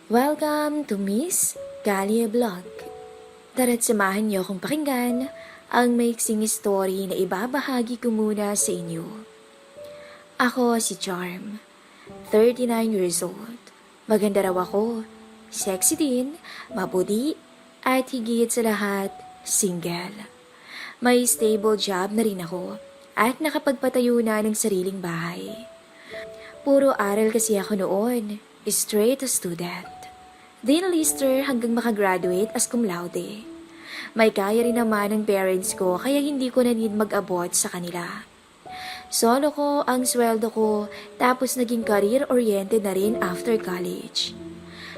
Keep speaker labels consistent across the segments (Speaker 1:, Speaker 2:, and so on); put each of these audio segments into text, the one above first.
Speaker 1: Welcome to Miss Galia Vlog. Tara't samahan niyo akong pakinggan ang maiksing story na ibabahagi ko muna sa inyo. Ako si Charm, 39 years old. Maganda raw ako, sexy din, maputi, at higit sa lahat, single. May stable job na rin ako at nakapagpatayo na ng sariling bahay. Puro aral kasi ako noon, straight student. Dinalister hanggang makagraduate as cum laude. May kaya rin naman ng parents ko kaya hindi ko na need mag-abot sa kanila. Solo ko ang sweldo ko tapos naging career-oriented na rin after college.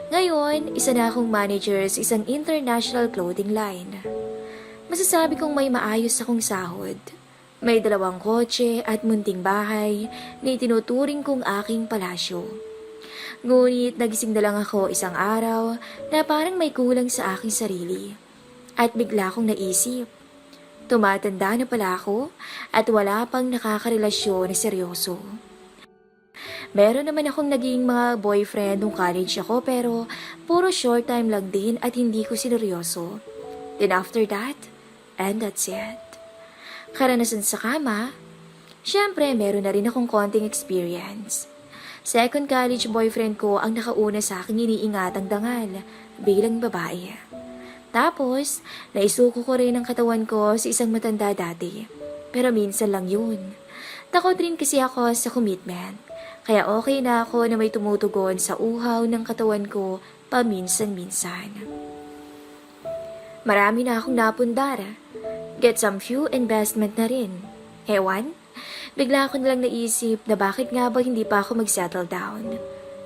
Speaker 1: Ngayon, isa na akong manager sa isang international clothing line. Masasabi kong may maayos akong sahod. May 2 kotse at munting bahay na itinuturing kong aking palasyo. Ngunit nagising na lang ako isang araw na parang may kulang sa aking sarili. At bigla kong naisip, tumatanda na pala ako at wala pang nakakarelasyon na seryoso. Meron naman akong naging mga boyfriend nung college ako pero puro short time lang din at hindi ko sineryoso. Then after that, and that's it. Karanasan sa kama, syempre meron na rin akong konting experience. Second college boyfriend ko ang nakauna sa aking iniingatang dangal bilang babae. Tapos, naisuko ko rin ang katawan ko sa isang matanda dati. Pero minsan lang yun. Takot rin kasi ako sa commitment. Kaya okay na ako na may tumutugon sa uhaw ng katawan ko paminsan-minsan. Marami na akong napundar. Get some few investment na rin. Ewan? Bigla ko nalang naisip na bakit nga ba hindi pa ako mag-settle down.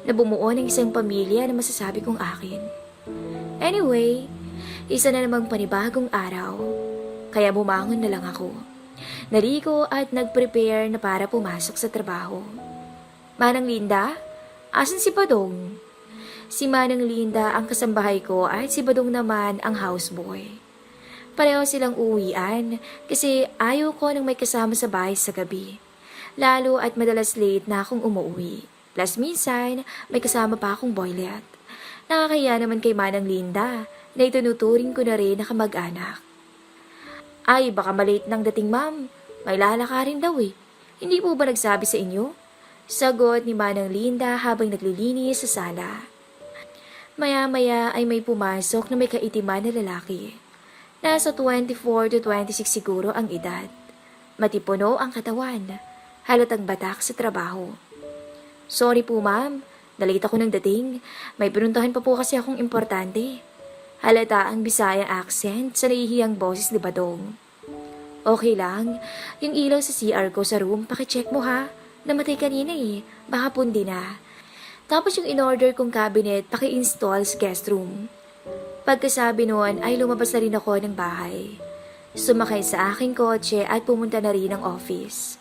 Speaker 1: Na bumuo ng isang pamilya na masasabi kong akin. Anyway, isa na namang panibagong araw. Kaya bumangon na lang ako. Naligo at nag-prepare na para pumasok sa trabaho. Manang Linda? Asan si Badong? Si Manang Linda ang kasambahay ko at si Badong naman ang houseboy. Pareho silang uwian kasi ayaw ko nang may kasama sa bahay sa gabi. Lalo at madalas late na akong umuwi. Plus minsan, may kasama pa akong boylet. Nakakaya naman kay Manang Linda na itinuturing ko na rin na kamag-anak. Ay, baka malate nang dating ma'am. May lalakarin daw eh. Hindi po ba nagsabi sa inyo? Sagot ni Manang Linda habang naglilinis sa sala. Maya-maya ay may pumasok na may kaitiman na lalaki. Nasa 24 to 26 siguro ang edad. Matipuno ang katawan. Halatang batak sa trabaho. Sorry po ma'am, nalate ako ng dating. May pinuntahan pa po kasi akong importante. Halata ang Bisaya accent sa nahihiyang boses ni Badong. Okay lang, yung ilaw sa CR ko sa room, pakicheck mo ha. Namatay kanina eh, baka pundi na. Tapos yung in-order kong cabinet, paki-install sa guest room. Pagkasabi noon ay lumabas na rin ako ng bahay. Sumakay sa aking kotse at pumunta na rin ng office.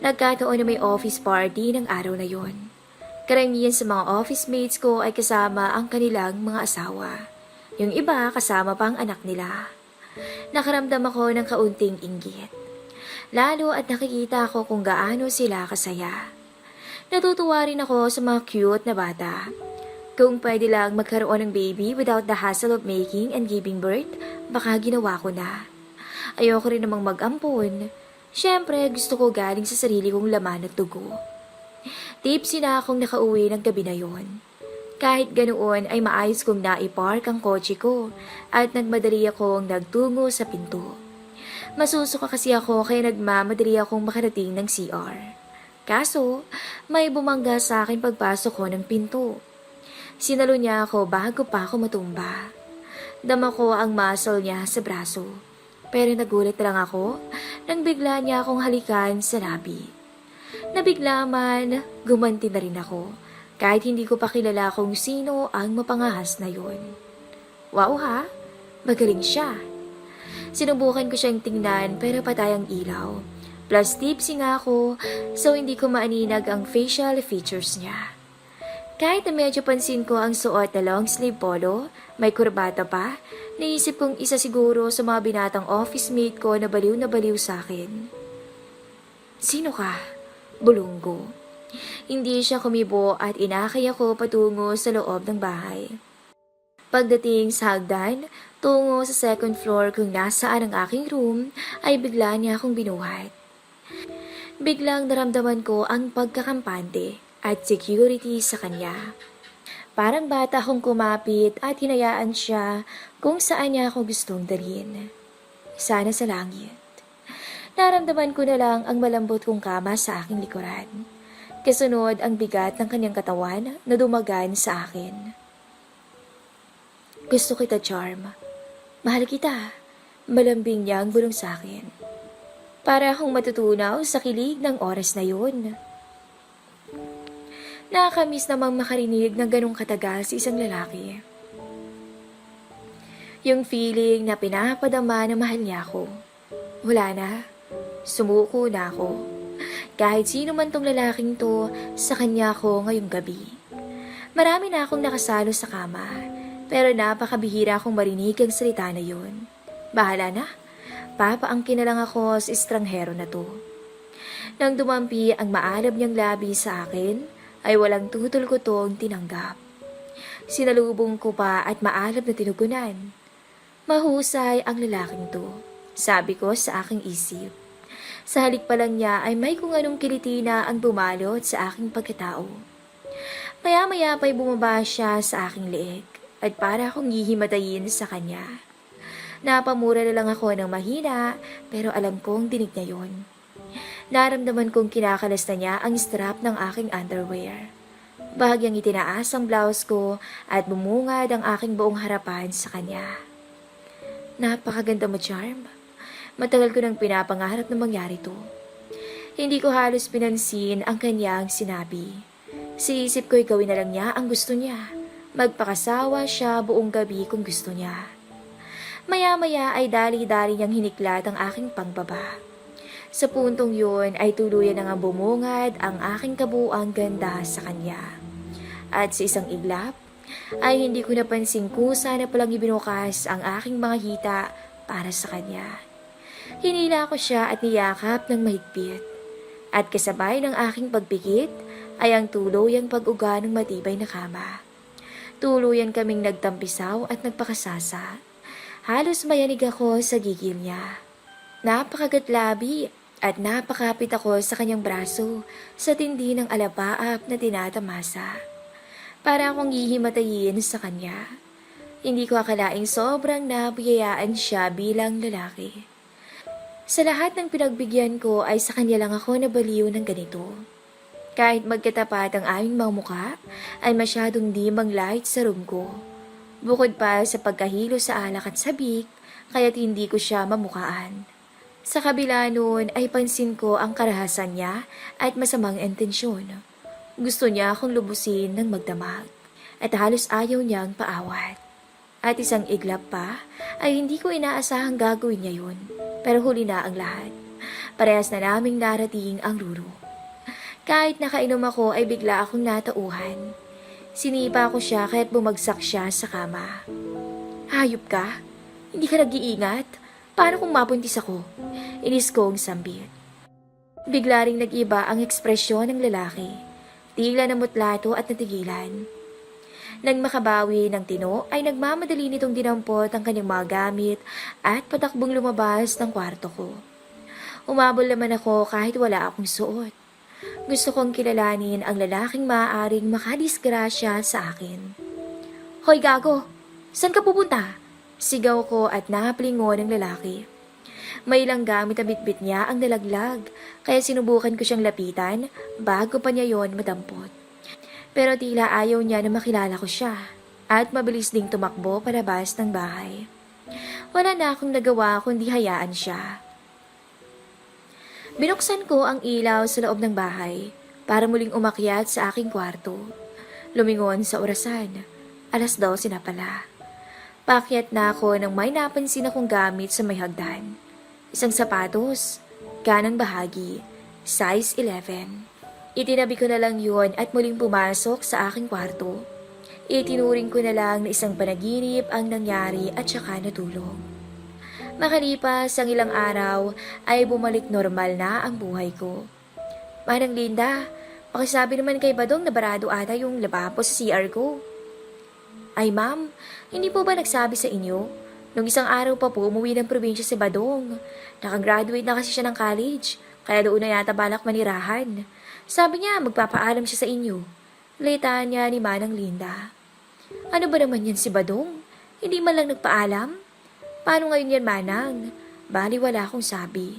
Speaker 1: Nagkataon na may office party ng araw na yon. Karamihan sa mga office mates ko ay kasama ang kanilang mga asawa. Yung iba kasama pa ang anak nila. Nakaramdam ako ng kaunting inggit. Lalo at nakikita ko kung gaano sila kasaya. Natutuwa rin ako sa mga cute na bata. Kung pwede lang magkaroon ng baby without the hassle of making and giving birth, baka ginawa ko na. Ayoko rin namang mag-ampon. Siyempre, gusto ko galing sa sarili kong laman at dugo. Tipsy na akong nakauwi ng gabi na yon. Kahit ganoon ay maayos kong naipark ang kotse ko at nagmadali akong nagtungo sa pinto. Masusuka kasi ako kaya nagmamadali akong makarating ng CR. Kaso, may bumangga sa akin pagpasok ko ng pinto. Sinalo niya ako bago pa ako matumba. Dama ko ang muscle niya sa braso. Pero nagulat lang ako nang bigla niya akong halikan sa labi. Nabigla man, gumanti na rin ako kahit hindi ko pa kilala kung sino ang mapangahas na yon. Wow ha, magaling siya. Sinubukan ko siyang tingnan pero patay ang ilaw. Plus tipsy nga ako so hindi ko maaninag ang facial features niya. Kahit na medyo pansin ko ang suot na long sleeve polo, may kurbata pa, naisip kong isa siguro sa mga binatang office mate ko na baliw sa akin. Sino ka? Bulunggo. Hindi siya kumibo at inakay ako patungo sa loob ng bahay. Pagdating sa hagdan, tungo sa second floor kung nasaan ang aking room, ay bigla niya akong binuhat. Biglang naramdaman ko ang pagkakampante at security sa kanya. Parang bata akong kumapit at hinayaan siya kung saan niya ako gustong dalhin. Sana sa langit. Naramdaman ko na lang ang malambot kong kama sa aking likuran. Kasunod ang bigat ng kanyang katawan na dumagan sa akin. Gusto kita, Charm. Mahal kita. Malambing niya ang bulong sa akin. Para akong matutunaw sa kilig ng oras na yun. Nakakamiss namang makarinig ng ganong katagal sa isang lalaki. Yung feeling na pinapadama na mahal niya ako. Wala na. Sumuko na ako. Kahit sino man tong lalaking to, sa kanya ako ngayong gabi. Marami na akong nakasalo sa kama, pero napakabihira akong marinig ang salita na yun. Bahala na. Papaangkin na lang ako sa estranghero na to. Nang dumampi ang maalab niyang labi sa akin, ay walang tutol ko tong tinanggap. Sinalubong ko pa at maalab na tinugunan. Mahusay ang lalaking to, sabi ko sa aking isip. Sa halik pa lang niya ay may kung anong kilitina ang bumalot sa aking pagkatao. Maya-maya pa'y bumaba siya sa aking leeg at para akong hihimatayin sa kanya. Napamura na lang ako ng mahina pero alam kong dinig niya yun. Naramdaman kong kinakalas na niya ang strap ng aking underwear. Bahagyang itinaas ang blouse ko at bumungad ang aking buong harapan sa kanya. Napakaganda mo, Charm. Matagal ko nang pinapangarap na mangyari to. Hindi ko halos pinansin ang kanyang sinabi. Sa isip ko'y gawin na lang niya ang gusto niya. Magpakasawa siya buong gabi kung gusto niya. Maya-maya ay dali-dali niyang hiniklat ang aking pangbaba. Sa puntong yun ay tuluyan na nga bumungad ang aking kabuang ganda sa kanya. At sa isang iglap, ay hindi ko napansin kusa na palang ibinukas ang aking mga hita para sa kanya. Hinila ko siya at niyakap ng mahigpit. At kasabay ng aking pagpikit ay ang tuluyang pag-uga ng matibay na kama. Tuluyan kaming nagtampisaw at nagpakasasa. Halos mayanig ako sa gigil niya. Napakagatlabi at napakapit ako sa kanyang braso sa tindi ng alapaap na tinatamasa. Para akong hihimatayin sa kanya. Hindi ko akalaing sobrang nabiyayaan siya bilang lalaki. Sa lahat ng pinagbigyan ko ay sa kanya lang ako nabaliw ng ganito. Kahit magkatapat ang aming mga mukha, ay masyadong dimang light sa room ko. Bukod pa sa pagkahilo sa alak at sabik, kaya't hindi ko siya mamukaan. Sa kabila noon ay pansin ko ang karahasan niya at masamang intensyon. Gusto niya akong lubusin ng magdamag at halos ayaw niyang paawat. At isang iglap pa ay hindi ko inaasahang gagawin niya yun. Pero huli na ang lahat. Parehas na naming narating ang ruro. Kahit nakainom ako ay bigla akong natauhan. Sinipa ko siya kaya't bumagsak siya sa kama. Hayop ka? Hindi ka nag-iingat? Paano kung mabuntis ako? Inis kong sambit. Bigla ring nag-iba ang ekspresyon ng lalaki. Tila na mutlato at natigilan. Nang makabawi ng tino ay nagmamadali nitong dinampot ang kanyang mga gamit at patakbong lumabas ng kwarto ko. Umabol naman ako kahit wala akong suot. Gusto kong kilalanin ang lalaking maaaring makadisgrasya sa akin. Hoy gago! Saan ka pupunta? Sigaw ko at naplingon ng lalaki. May ilang gamit na bitbit niya ang nalaglag kaya sinubukan ko siyang lapitan bago pa niya yon madampot. Pero tila ayaw niya na makilala ko siya at mabilis ding tumakbo palabas ng bahay. Wala na akong nagawa kundi hayaan siya. Binuksan ko ang ilaw sa loob ng bahay para muling umakyat sa aking kwarto. Lumingon sa orasan. 12:00 na pala. Paakyat na ako nang may napansin akong gamit sa may hagdan. Isang sapatos, kanang bahagi, size 11. Itinabi ko na lang yun at muling pumasok sa aking kwarto. Itinuring ko na lang na isang panaginip ang nangyari at saka natulog. Makalipas ang ilang araw ay bumalik normal na ang buhay ko. Manang Linda, Pakisabi naman kay Badong na barado ata yung lababo sa CR ko. Ay ma'am, hindi po ba nagsabi sa inyo? Nung isang araw pa po umuwi ng probinsya si Badong. Nakagraduate na kasi siya ng college, kaya doon na yata balak manirahan. Sabi niya magpapaalam siya sa inyo. Laitaan niya ni Manang Linda. Ano ba naman yan si Badong? Hindi man lang nagpaalam? Paano ngayon yan, Manang? Bali wala akong sabi.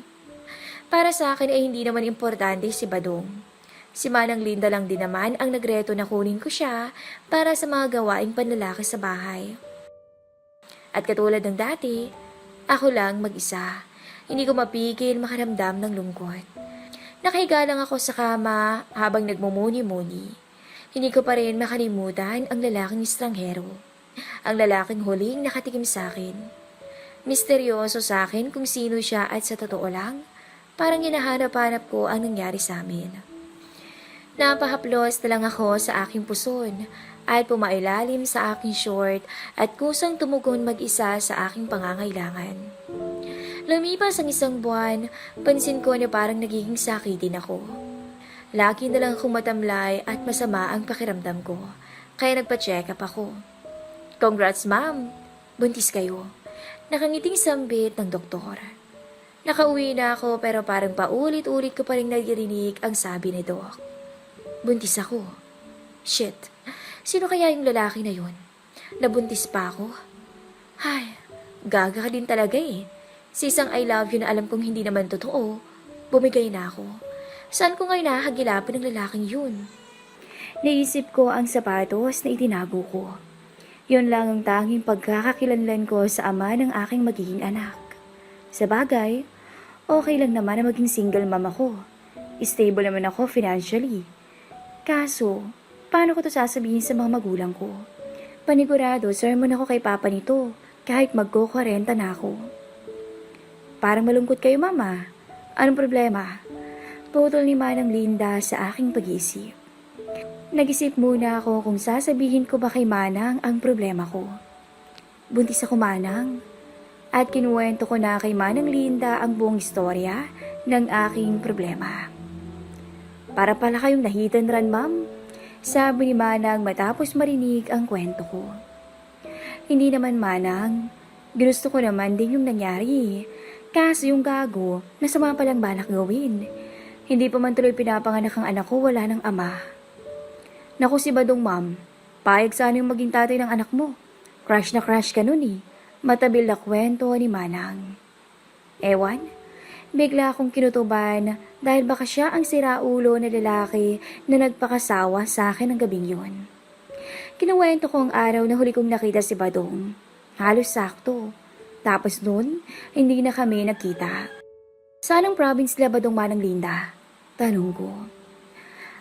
Speaker 1: Para sa akin ay hindi naman importante si Badong. Si Manang Linda lang din naman ang nagreto na kunin ko siya para sa mga gawaing panlalaki sa bahay. At katulad ng dati, ako lang mag-isa. Hindi ko mapigil makaramdam ng lungkot. Nakahiga lang ako sa kama habang nagmumuni-muni. Hindi ko pa rin makalimutan ang lalaking estranghero. Ang lalaking huling nakatikim sa akin. Misteryoso sa akin kung sino siya at sa totoo lang, parang hinahanap-hanap ko ang nangyari sa amin. Napahaplos na lang ako sa aking puson at pumailalim sa aking short at kusang tumugon mag-isa sa aking pangangailangan. Lumipas ang isang buwan, pansin ko na parang nagiging sakitin ako. Lagi na lang akong matamlay at masama ang pakiramdam ko, kaya nagpa-check up ako. Congrats ma'am, buntis kayo. Nakangiting sambit ng doktor. Nakauwi na ako pero parang paulit-ulit ko pa rin nagirinig ang sabi ni Doc. Buntis ako. Shit, sino kaya yung lalaki na yun? Nabuntis pa ako? Ay, gaga ka din talaga eh. Si isang I love you na alam kong hindi naman totoo, bumigay na ako. Saan ko ngayon nahagilapan ng lalaking yun? Naisip ko ang sapatos na itinago ko. Yun lang ang tanging pagkakakilanlan ko sa ama ng aking magiging anak. Sa bagay, okay lang naman na maging single mom ako. Stable naman ako financially. Kaso, paano ko to sasabihin sa mga magulang ko? Panigurado, sermon ako kay papa nito, kahit magko-40 na ako. Parang malungkot kayo, mama. Anong problema? Putol ni Manang Linda sa aking pag-iisip. Nag-isip muna ako kung sasabihin ko ba kay Manang ang problema ko. Buntis ako, Manang. At kinuwento ko na kay Manang Linda ang buong istorya ng aking problema. Para pala kayong nahitan ran, ma'am, sabi ni Manang matapos marinig ang kwento ko. Hindi naman, Manang. Ginusto ko naman din yung nangyari. Kaso yung gago, nasama palang balak gawin. Hindi pa man tuloy pinapanganak ang anak ko, wala ng ama. Naku si Badong, ma'am. Payag sana yung maging tatay ng anak mo. Crush na crush ka nun eh. Matabil na kwento ni Manang. Ewan, bigla akong kinutuban dahil baka siya ang siraulo na lalaki na nagpakasawa sa akin ng gabing yun. Kinuwento ko ang araw na huli kong nakita si Badong. Halos sakto. Tapos nun, hindi na kami nagkita. Saan ang province nila Badong, Manang Linda? Tanong ko.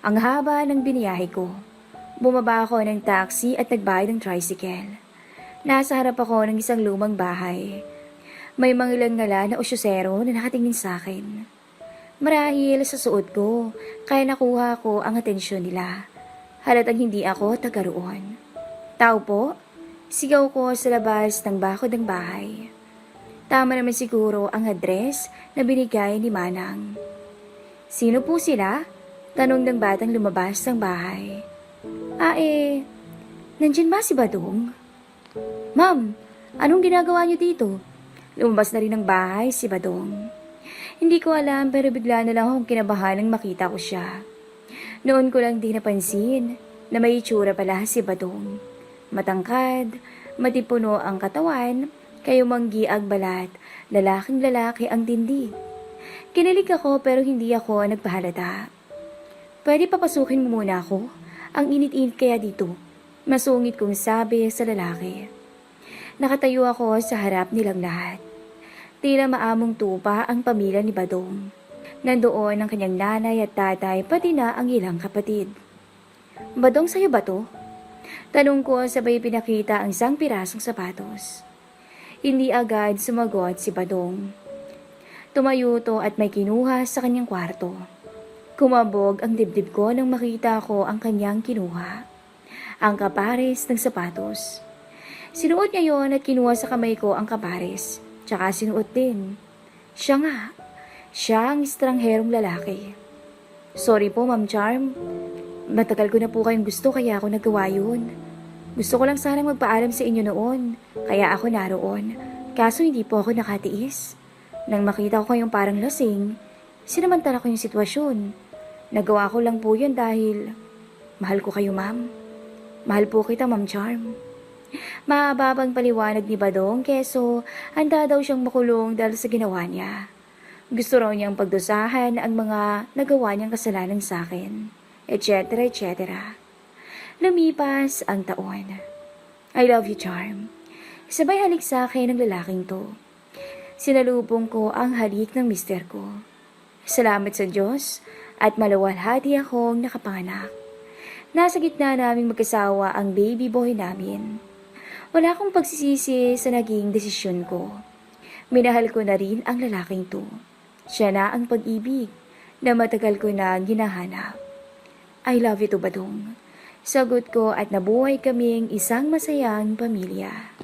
Speaker 1: Ang haba ng biniyahe ko. Bumaba ako ng taxi at nagbayad ng tricycle. Nasa harap ako ng isang lumang bahay. May mga ilang ngala na usyosero na nakatingin sa akin. Marahil sa suot ko, kaya nakuha ko ang atensyon nila. Halatang hindi ako taga roon. Tao po, sigaw ko sa labas ng bakod ng bahay. Tama naman siguro ang address na binigay ni Manang. Sino po sila? Tanong ng batang lumabas ng bahay. Nandyan ba si Badong? Ma'am, anong ginagawa niyo dito? Lumabas na rin ng bahay si Badong. Hindi ko alam pero bigla na lang akong kinabahan nang makita ko siya. Noon ko lang di napansin na may itsura pala si Badong. Matangkad, matipuno ang katawan, kayumanggi ang balat, lalaking lalaki ang tindig. Kinilig ako pero hindi ako nagpahalata. Pwede papasukin mo muna ako? Ang init-init kaya dito. Masungit kong sabi sa lalaki. Nakatayo ako sa harap nilang lahat. Tila maamong tupa ang pamilya ni Badong. Nandoon ang kanyang nanay at tatay pati na ang ilang kapatid. Badong, sa'yo ba to? Tanong ko sabay pinakita ang isang pirasong sapatos. Hindi agad sumagot si Badong. Tumayo to at may kinuha sa kanyang kwarto. Kumabog ang dibdib ko nang makita ko ang kanyang kinuha. Ang kapares ng sapatos. Sinuot niya yon at kinuha sa kamay ko ang kapares. Tsaka sinuot din. Siya nga. Siya ang estrangherong lalaki. Sorry po, Ma'am Charm. Matagal ko na po kayong gusto kaya ako nagawa yun. Gusto ko lang sanang magpaalam sa inyo noon, kaya ako naroon. Kaso hindi po ako nakatiis. Nang makita ko kayong parang lasing, sinamantala ko yung sitwasyon. Nagawa ko lang po yun dahil mahal ko kayo, ma'am. Mahal po kita, Ma'am Charm. Mahababang paliwanag ni Badong keso handa daw siyang makulong dahil sa ginawa niya. Gusto raw niyang pagdusahan ang mga nagawa niyang kasalanan sa akin, etc. etc. Lumipas ang taon. I love you, Charm. Sabay halik sa akin ng lalaking to. Sinalubong ko ang halik ng mister ko. Salamat sa Diyos at maluwalhati akong nakapanganak. Nasa gitna naming mag-asawa ang baby boy namin. Wala akong pagsisisi sa naging desisyon ko. Minahal ko na rin ang lalaking to. Siya na ang pag-ibig na matagal ko na ginahanap. I love you to, Badong. Sagot ko at nabuhay kaming isang masayang pamilya.